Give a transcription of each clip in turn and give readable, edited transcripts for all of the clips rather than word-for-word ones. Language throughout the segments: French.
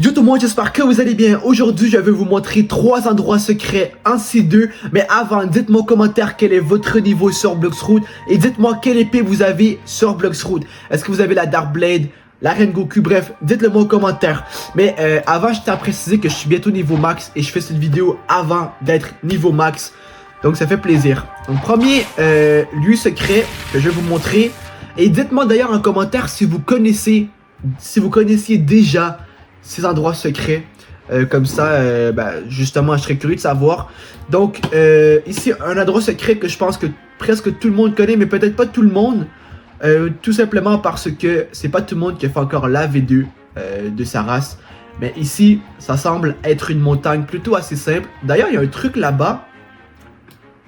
Yo tout le monde, j'espère que vous allez bien. Aujourd'hui, je vais vous montrer 3 endroits secrets ainsi 2. Mais avant, dites-moi en commentaire quel est votre niveau sur Bloxroot. Et dites-moi quelle épée vous avez sur Bloxroot. Est-ce que vous avez la Dark Blade, la Reine Goku, bref, dites-le moi en commentaire. Mais avant, je tiens à préciser que je suis bientôt niveau max. Et je fais cette vidéo avant d'être niveau max. Donc ça fait plaisir. Donc premier lieu secret que je vais vous montrer. Et dites-moi d'ailleurs en commentaire si vous connaissiez déjà ces endroits secrets. Comme ça, justement, je serais curieux de savoir. Donc, ici, un endroit secret que je pense que presque tout le monde connaît, mais peut-être pas tout le monde. Tout simplement parce que c'est pas tout le monde qui a fait encore la V2 de sa race. Mais ici, ça semble être une montagne plutôt assez simple. D'ailleurs, il y a un truc là-bas.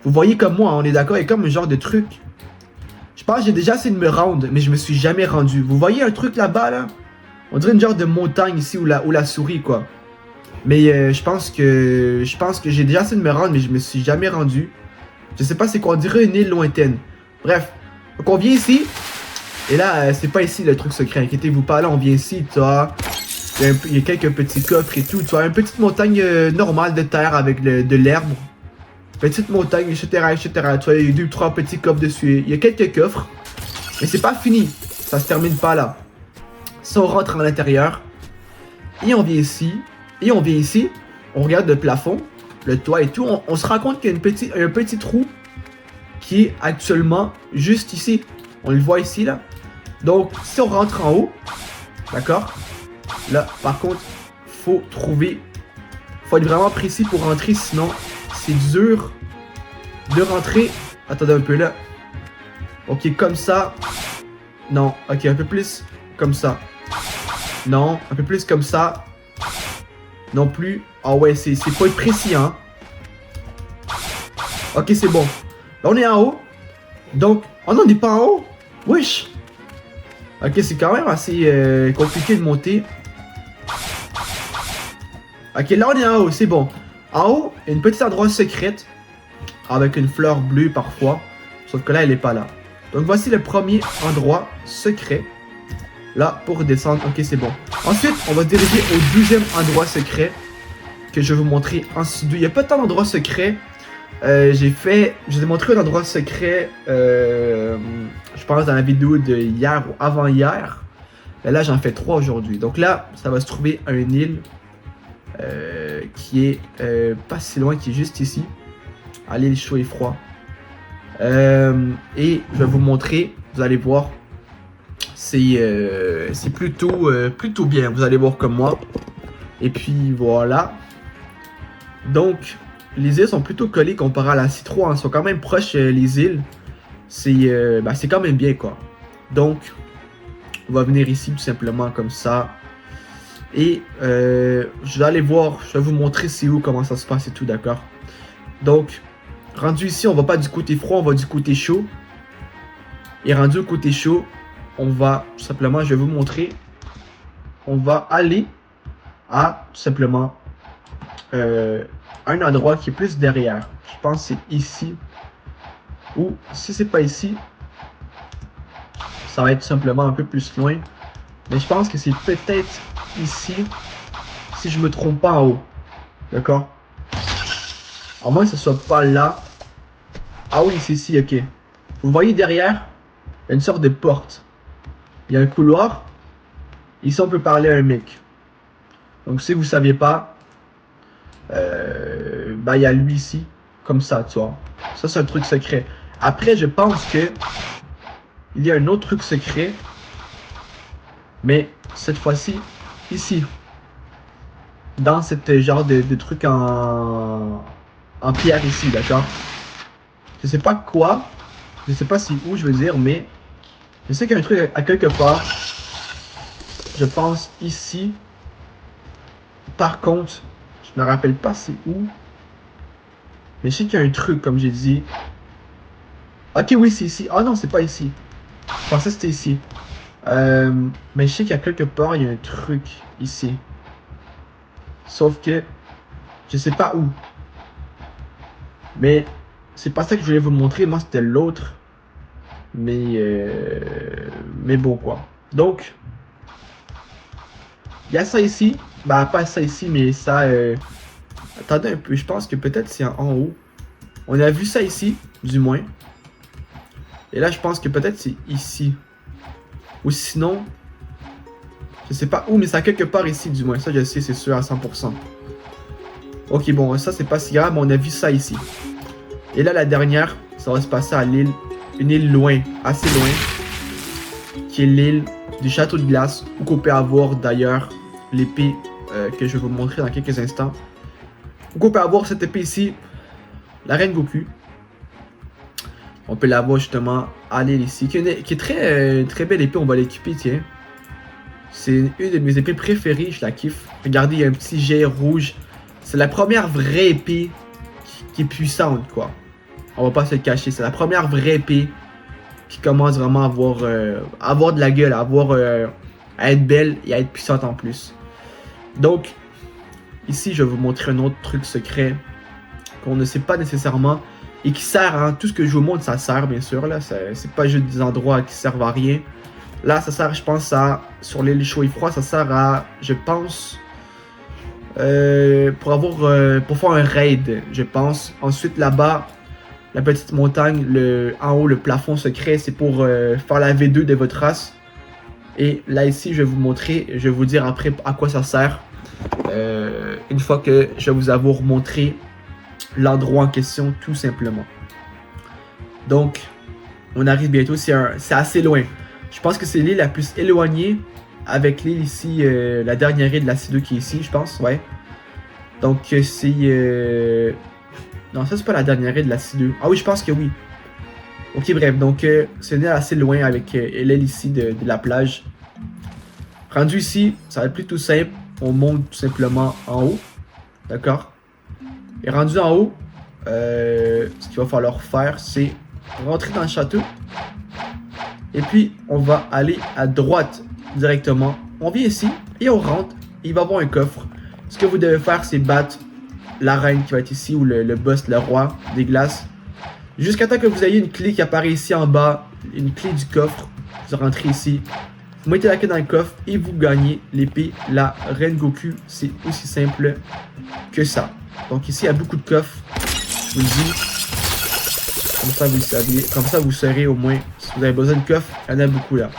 Vous voyez comme moi, on est d'accord, il y a comme un genre de truc. Je pense que j'ai déjà essayé de me rendre, mais je me suis jamais rendu. Vous voyez un truc là-bas, là? On dirait une genre de montagne ici où la souris, quoi. Mais je pense que j'ai déjà essayé de me rendre, mais je me suis jamais rendu. Je sais pas c'est quoi, on dirait une île lointaine. Bref, donc on vient ici. Et là, c'est pas ici le truc secret, inquiétez-vous pas. Là, on vient ici, tu vois. Il y a quelques petits coffres et tout. Tu vois, une petite montagne normale de terre avec de l'herbe. Petite montagne, etc., etc. Tu vois, il y a 2 ou 3 petits coffres dessus. Il y a quelques coffres. Mais c'est pas fini. Ça se termine pas là. Si on rentre à l'intérieur, et on vient ici, on regarde le plafond, le toit et tout, on se rend compte qu'il y a un petit trou qui est actuellement juste ici. On le voit ici, là. Donc, si on rentre en haut, d'accord? Là, par contre, faut être vraiment précis pour rentrer, sinon c'est dur de rentrer. Attendez un peu là. Ok, comme ça. Non, ok, un peu plus comme ça. Non, un peu plus comme ça. Non plus. Ah ouais, c'est pas être précis, hein. Ok, c'est bon. Là, on est en haut. Donc, oh non, on n'est pas en haut. Wesh. Ok, c'est quand même assez compliqué de monter. Ok, là, on est en haut, c'est bon. En haut, il y a une petite endroit secrète. Avec une fleur bleue parfois. Sauf que là, elle n'est pas là. Donc, voici le premier endroit secret. Là, pour descendre, ok, c'est bon. Ensuite, on va diriger au deuxième endroit secret que je vais vous montrer ensuite. Il n'y a pas tant d'endroits secrets. J'ai montré un endroit secret, je pense, dans la vidéo de hier ou avant-hier. Mais là, j'en fais 3 aujourd'hui. Donc là, ça va se trouver à une île qui est pas si loin, qui est juste ici. À l'île chaud et froid. Et je vais vous montrer, vous allez voir. C'est plutôt bien, vous allez voir comme moi. Et puis voilà. Donc, les îles sont plutôt collées comparé à la C3, hein. Elles sont quand même proches, les îles. C'est quand même bien, quoi. Donc, on va venir ici tout simplement comme ça. Et je vais aller voir, je vais vous montrer c'est où, comment ça se passe et tout, d'accord. Donc, rendu ici, on va pas du côté froid, on va du côté chaud. Et rendu au côté chaud, on va tout simplement, je vais vous montrer. On va aller à tout simplement un endroit qui est plus derrière. Je pense que c'est ici. Ou si c'est pas ici, ça va être simplement un peu plus loin. Mais je pense que c'est peut-être ici, si je me trompe pas en haut. D'accord? À moins que ce soit pas là. Ah oui, c'est ici, ok. Vous voyez derrière, il y a une sorte de porte. Il y a un couloir. Ici, on peut parler à un mec. Donc, si vous saviez pas, il y a lui ici, comme ça, tu vois. Ça, c'est un truc secret. Après, je pense que il y a un autre truc secret, mais cette fois-ci, ici, dans cette genre de truc en pierre ici, d'accord. Je sais pas quoi, je sais pas si où, je veux dire, mais je sais qu'il y a un truc à quelque part. Je pense ici. Par contre, je me rappelle pas c'est où. Mais je sais qu'il y a un truc, comme j'ai dit. Ok, oui, c'est ici. Ah non, c'est pas ici. Je pensais que c'était ici. Mais je sais qu'il y a quelque part, il y a un truc ici. Sauf que je sais pas où. Mais c'est pas ça que je voulais vous montrer. Moi, c'était l'autre. Mais bon, quoi. Donc, Il y a ça ici. Bah, pas ça ici, mais ça... Attendez un peu, je pense que peut-être c'est en haut. On a vu ça ici, du moins. Et là, je pense que peut-être c'est ici. Ou sinon... Je sais pas où, mais c'est quelque part ici, du moins. Ça, je sais, c'est sûr à 100%. Ok, bon, ça, c'est pas si grave, mais on a vu ça ici. Et là, la dernière, ça va se passer à l'île. Une île loin, assez loin. Qui est l'île du château de glace. Où qu'on peut avoir, d'ailleurs, l'épée que je vais vous montrer dans quelques instants. Où qu'on peut avoir cette épée ici. La reine Goku. On peut l'avoir justement à l'île ici. Qui est très, très belle épée, on va l'équiper, tiens. C'est une de mes épées préférées, je la kiffe. Regardez, il y a un petit jet rouge. C'est la première vraie épée qui est puissante, quoi. On va pas se le cacher. C'est la première vraie épée qui commence vraiment à avoir de la gueule, à être belle et à être puissante en plus. Donc, ici, je vais vous montrer un autre truc secret qu'on ne sait pas nécessairement et qui sert, hein. Tout ce que je vous montre, ça sert, bien sûr. Là, c'est pas juste des endroits qui servent à rien. Là, ça sert, je pense, sur l'île chaud et froid, ça sert à, je pense, pour faire un raid, je pense. Ensuite, là-bas, la petite montagne, en haut, le plafond secret, c'est pour faire la V2 de votre race. Et là, ici, je vais vous montrer, je vais vous dire après à quoi ça sert. Une fois que je vais vous avoir montré l'endroit en question, tout simplement. Donc, on arrive bientôt, c'est assez loin. Je pense que c'est l'île la plus éloignée avec l'île ici, la dernière île de la C2 qui est ici, je pense, ouais. Donc c'est... Non, ça c'est pas la dernière île de la C2. Ah oui, je pense que oui. Ok, bref, donc c'est une île assez loin avec l'île ici de la plage. Rendu ici, ça va être plutôt simple. On monte tout simplement en haut. D'accord? Et rendu en haut, ce qu'il va falloir faire, c'est rentrer dans le château. Et puis, on va aller à droite directement. On vient ici et on rentre. Il va y avoir un coffre. Ce que vous devez faire, c'est battre la reine qui va être ici, ou le boss, le roi des glaces. Jusqu'à temps que vous ayez une clé qui apparaît ici en bas. Une clé du coffre. Vous rentrez ici. Vous mettez la clé dans le coffre et vous gagnez l'épée, la reine Goku. C'est aussi simple que ça. Donc ici, il y a beaucoup de coffres. Je vous le dis. Comme ça, vous le saviez. Comme ça, vous saurez au moins si vous avez besoin de coffre. Il y en a beaucoup là.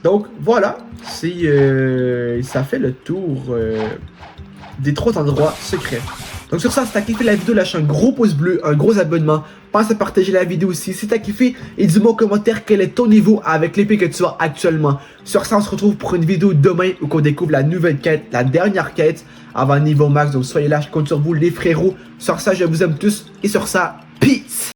Donc, voilà. Ça fait le tour des 3 endroits secrets. Donc, sur ça, si t'as kiffé la vidéo, lâche un gros pouce bleu, un gros abonnement. Pense à partager la vidéo aussi si t'as kiffé. Et dis-moi en commentaire quel est ton niveau avec l'épée que tu as actuellement. Sur ça, on se retrouve pour une vidéo demain où on découvre la nouvelle quête, la dernière quête avant niveau max. Donc, soyez là, je compte sur vous, les frérots. Sur ça, je vous aime tous. Et sur ça, peace!